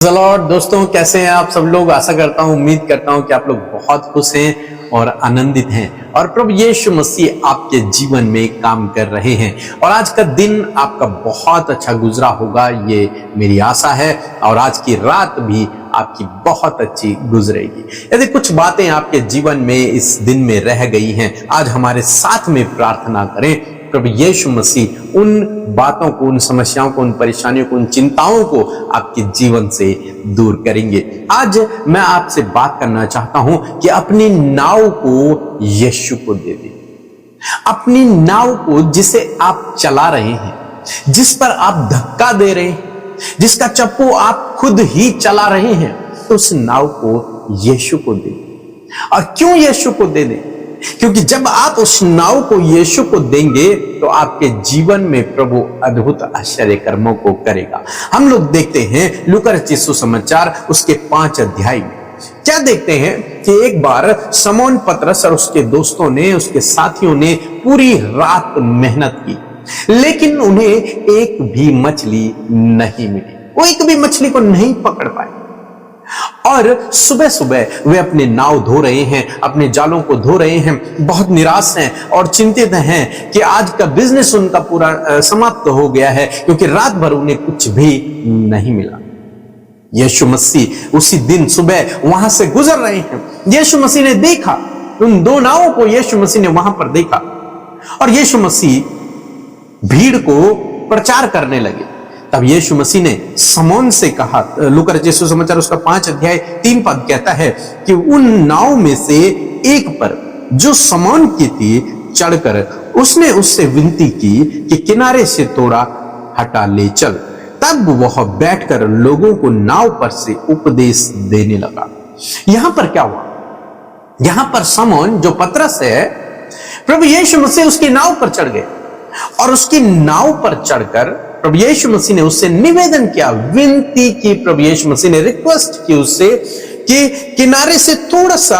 Lord दोस्तों, कैसे हैं आप सब लोग। आशा करता हूं, उम्मीद करता हूं कि आप लोग बहुत खुश हैं और आनंदित हैं और प्रभु यीशु मसीह आपके जीवन में काम कर रहे हैं और आज का दिन आपका बहुत अच्छा गुजरा होगा, ये मेरी आशा है। और आज की रात भी आपकी बहुत अच्छी गुजरेगी। यदि कुछ बातें आपके जीवन में इस दिन में रह गई हैं, आज हमारे साथ में प्रार्थना करें। प्रभु यीशु मसीह उन बातों को, उन समस्याओं को, उन परेशानियों को, उन चिंताओं को आपके जीवन से दूर करेंगे। आज मैं आपसे बात करना चाहता हूं कि अपनी नाव को यीशु को दे दें। अपनी नाव को जिसे आप चला रहे हैं, जिस पर आप धक्का दे रहे हैं, जिसका चप्पू आप खुद ही चला रहे हैं, तो उस नाव को यीशु को दे दें। और क्यों यीशु को दे दें? क्योंकि जब आप उस नाव को यीशु को देंगे तो आपके जीवन में प्रभु अद्भुत आश्चर्य कर्मों को करेगा। हम लोग देखते हैं लूका रचित सुसमाचार उसके 5 अध्याय में क्या देखते हैं कि एक बार शमौन पतरस और उसके दोस्तों ने, उसके साथियों ने पूरी रात मेहनत की, लेकिन उन्हें एक भी मछली नहीं मिली। वो एक भी मछली को नहीं पकड़ पाए और सुबह सुबह वे अपने नाव धो रहे हैं, अपने जालों को धो रहे हैं, बहुत निराश हैं और चिंतित हैं कि आज का बिजनेस उनका पूरा समाप्त हो गया है, क्योंकि रात भर उन्हें कुछ भी नहीं मिला। यीशु मसीह उसी दिन सुबह वहां से गुजर रहे हैं। यीशु मसीह ने देखा उन 2 नावों को, यीशु मसीह ने वहां पर देखा और यीशु मसीह भीड़ को प्रचार करने लगे। तब यीशु मसीह ने शमौन से कहा, लूका रचित सुसमाचार उसका 5 अध्याय 3 पद कहता है कि उन नाव में से एक पर जो शमौन की थी चढ़कर उसने उससे विनती की कि किनारे से थोड़ा हटा ले चल। तब वह बैठकर लोगों को नाव पर से उपदेश देने लगा। यहां पर क्या हुआ? यहां पर शमौन जो पतरस है, प्रभु यीशु मसीह उसकी नाव पर चढ़ गए और उसकी नाव पर चढ़कर प्रभु यीशु मसीह ने उससे निवेदन किया, विनती की। प्रभु यीशु मसीह ने रिक्वेस्ट की उससे कि किनारे से थोड़ा सा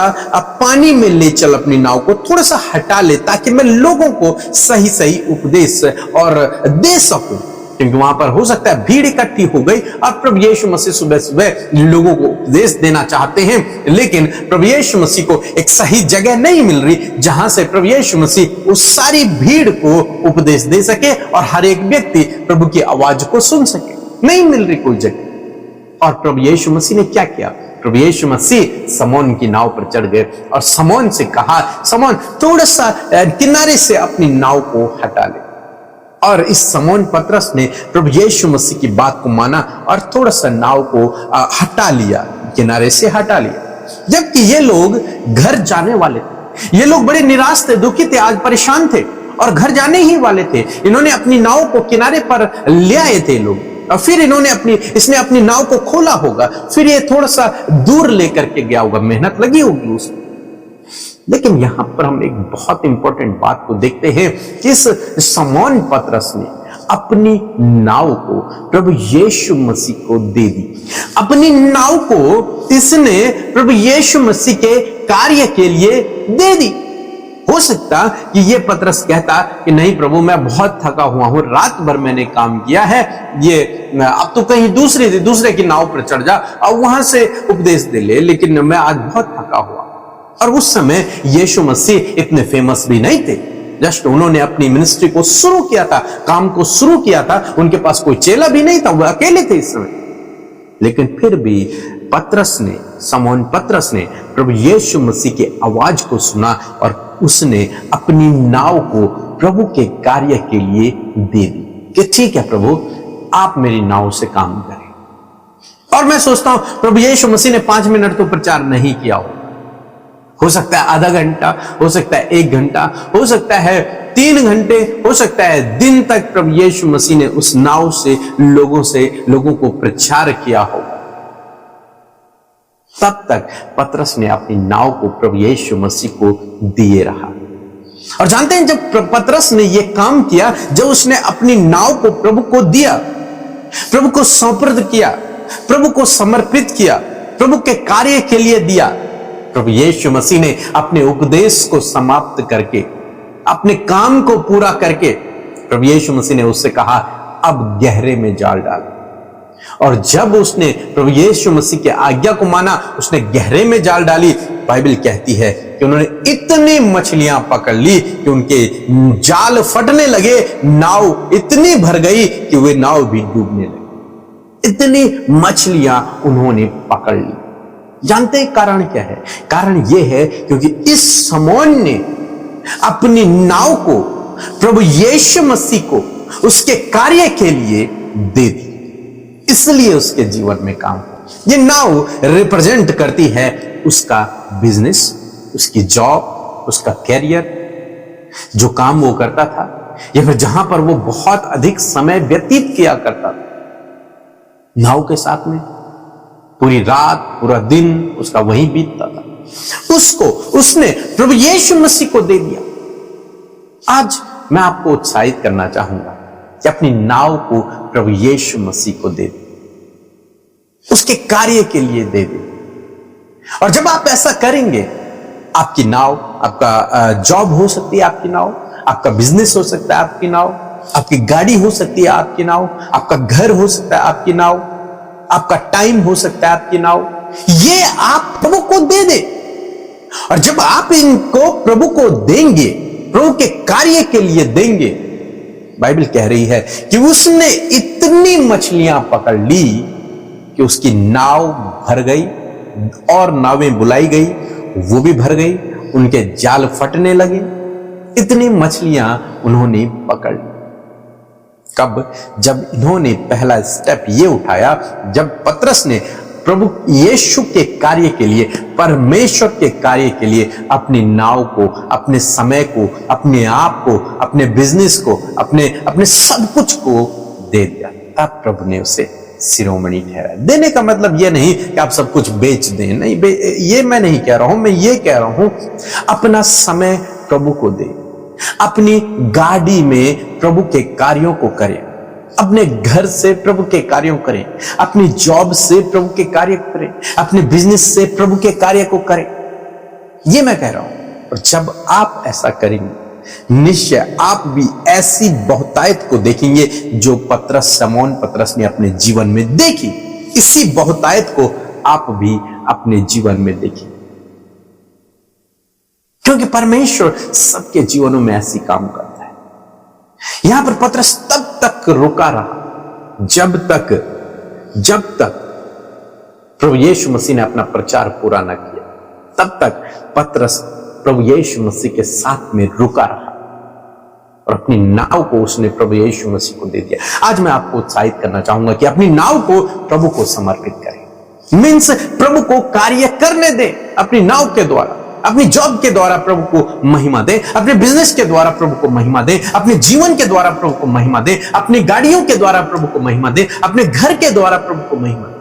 पानी में ले चल, अपनी नाव को थोड़ा सा हटा ले, ताकि मैं लोगों को सही सही उपदेश और दे सकूं। क्योंकि वहां पर हो सकता है भीड़ इकट्ठी हो गई और प्रभु यीशु मसीह सुबह सुबह लोगों को उपदेश देना चाहते हैं, लेकिन प्रभु यीशु मसीह को एक सही जगह नहीं मिल रही जहां से प्रभु यीशु मसीह उस सारी भीड़ को उपदेश दे सके और हर एक व्यक्ति प्रभु की आवाज को सुन सके। नहीं मिल रही कोई जगह। और प्रभु यीशु मसीह ने क्या किया? प्रभु यीशु मसीह शमौन की नाव पर चढ़ गए और शमौन से कहा, शमौन थोड़ा सा किनारे से अपनी नाव को हटा ले। और इस शमौन पतरस ने प्रभु यीशु मसीह की बात को माना और थोड़ा सा नाव को हटा लिया, किनारे से हटा लिया। जबकि ये लोग घर जाने वाले थे, ये लोग बड़े निराश थे, दुखी थे, आज परेशान थे और घर जाने ही वाले थे। इन्होंने अपनी नाव को किनारे पर ले आए थे लोग और फिर इसने अपनी नाव को खोला होगा, फिर ये थोड़ा सा दूर लेकर के गया होगा, मेहनत लगी होगी उसमें। लेकिन यहां पर हम एक बहुत इंपॉर्टेंट बात को देखते हैं कि इस शमौन पतरस ने अपनी नाव को प्रभु यीशु मसीह को दे दी। अपनी नाव को इसने प्रभु यीशु मसीह के कार्य के लिए दे दी। हो सकता कि ये पतरस कहता कि नहीं प्रभु, मैं बहुत थका हुआ हूं, रात भर मैंने काम किया है, ये अब तो कहीं दूसरे की नाव पर चढ़ जा और वहां से उपदेश दे ले, लेकिन मैं आज बहुत थका हुआ। और उस समय यीशु मसीह इतने फेमस भी नहीं थे, जस्ट उन्होंने अपनी मिनिस्ट्री को शुरू किया था, काम को शुरू किया था, उनके पास कोई चेला भी नहीं था, वो अकेले थे इस समय। लेकिन फिर भी शमौन पतरस ने प्रभु यीशु मसीह की आवाज को सुना और उसने अपनी नाव को प्रभु के कार्य के लिए दे दी कि ठीक है प्रभु, आप मेरी नाव से काम करें। और मैं सोचता हूं प्रभु यीशु मसीह ने 5 मिनट तो प्रचार नहीं किया हो सकता है आधा घंटा, हो सकता है 1 घंटा, हो सकता है 3 घंटे, हो सकता है दिन तक प्रभु यीशु मसीह ने उस नाव से लोगों को प्रचार किया हो। तब तक पतरस ने अपनी नाव को प्रभु यीशु मसीह को दिए रहा। और जानते हैं, जब पतरस ने यह काम किया, जब उसने अपनी नाव को प्रभु को दिया, प्रभु को समर्पित किया, प्रभु को समर्पित किया, प्रभु के कार्य के लिए दिया, प्रभु यीशु मसीह ने अपने उपदेश को समाप्त करके, अपने काम को पूरा करके, प्रभु यीशु मसीह ने उससे कहा अब गहरे में जाल डाल। और जब उसने प्रभु यीशु मसीह की आज्ञा को माना, उसने गहरे में जाल डाली। बाइबल कहती है कि उन्होंने इतनी मछलियां पकड़ ली कि उनके जाल फटने लगे, नाव इतनी भर गई कि वे नाव भी डूबने लगी। इतनी मछलियां उन्होंने पकड़ ली। जानते हैं कारण क्या है? कारण यह है क्योंकि इस समौन ने अपनी नाव को प्रभु यीशु मसीह को उसके कार्य के लिए दे दी, इसलिए उसके जीवन में काम हो। ये नाव रिप्रेजेंट करती है उसका बिजनेस, उसकी जॉब, उसका कैरियर, जो काम वो करता था, या फिर जहां पर वो बहुत अधिक समय व्यतीत किया करता था नाव के साथ में। पूरी रात पूरा दिन उसका वहीं बीतता था। उसको उसने प्रभु यीशु मसीह को दे दिया। आज मैं आपको उत्साहित करना चाहूंगा कि अपनी नाव को प्रभु यीशु मसीह को दे दे, उसके कार्य के लिए दे दे। और जब आप ऐसा करेंगे, आपकी नाव, आपका जॉब हो सकती है आपकी नाव, आपका बिजनेस हो सकता है आपकी नाव, आपकी गाड़ी हो सकती है आपकी नाव, आपका घर हो सकता है आपकी नाव, आपका टाइम हो सकता है आपकी नाव। ये आप प्रभु को दे दे। और जब आप इनको प्रभु को देंगे, प्रभु के कार्य के लिए देंगे, बाइबल कह रही है कि उसने इतनी मछलियां पकड़ ली कि उसकी नाव भर गई और नावें बुलाई गई, वो भी भर गई, उनके जाल फटने लगे। इतनी मछलियां उन्होंने पकड़ ली। कब? जब इन्होंने पहला स्टेप ये उठाया, जब पतरस ने प्रभु यीशु के कार्य के लिए, परमेश्वर के कार्य के लिए अपनी नाव को, अपने समय को, अपने आप को, अपने बिजनेस को, अपने सब कुछ को दे दिया। तब प्रभु ने उसे शिरोमणि ठहराया। देने का मतलब यह नहीं कि आप सब कुछ बेच दें, नहीं, ये मैं नहीं कह रहा हूं। मैं ये कह रहा हूं अपना समय प्रभु को दे, अपनी गाड़ी में प्रभु के कार्यों को करें, अपने घर से प्रभु के कार्यों करें, अपनी जॉब से प्रभु के कार्य करें, अपने बिजनेस से प्रभु के कार्य को करें। ये मैं कह रहा हूं। और जब आप ऐसा करेंगे, निश्चय आप भी ऐसी बहुतायत को देखेंगे जो शमौन पतरस ने अपने जीवन में देखी। इसी बहुतायत को आप भी अपने जीवन में देखेंगे, क्योंकि परमेश्वर सबके जीवनों में ऐसी काम करता है। यहां पर पतरस तब तक रुका रहा जब तक प्रभु यीशु मसीह ने अपना प्रचार पूरा न किया। तब तक पतरस प्रभु यीशु मसीह के साथ में रुका रहा और अपनी नाव को उसने प्रभु यीशु मसीह को दे दिया। आज मैं आपको उत्साहित करना चाहूंगा कि अपनी नाव को प्रभु को समर्पित करें। मीन्स प्रभु को कार्य करने दें, अपनी नाव के द्वारा, अपनी जॉब के द्वारा प्रभु को महिमा दे, अपने बिजनेस के द्वारा प्रभु को महिमा दे, अपने जीवन के द्वारा प्रभु को महिमा दे, अपनी गाड़ियों के द्वारा प्रभु को महिमा दे, अपने घर के द्वारा प्रभु को महिमा दे।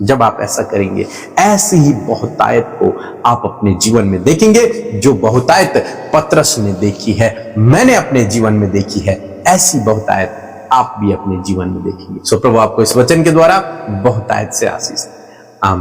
जब आप ऐसा करेंगे, ऐसी ही बहुतायत को आप अपने जीवन में देखेंगे, जो बहुतायत पतरस ने देखी है, मैंने अपने जीवन में देखी है। ऐसी बहुतायत आप भी अपने जीवन में देखेंगे। सो प्रभु आपको इस वचन के द्वारा बहुतायत से आशीष दे।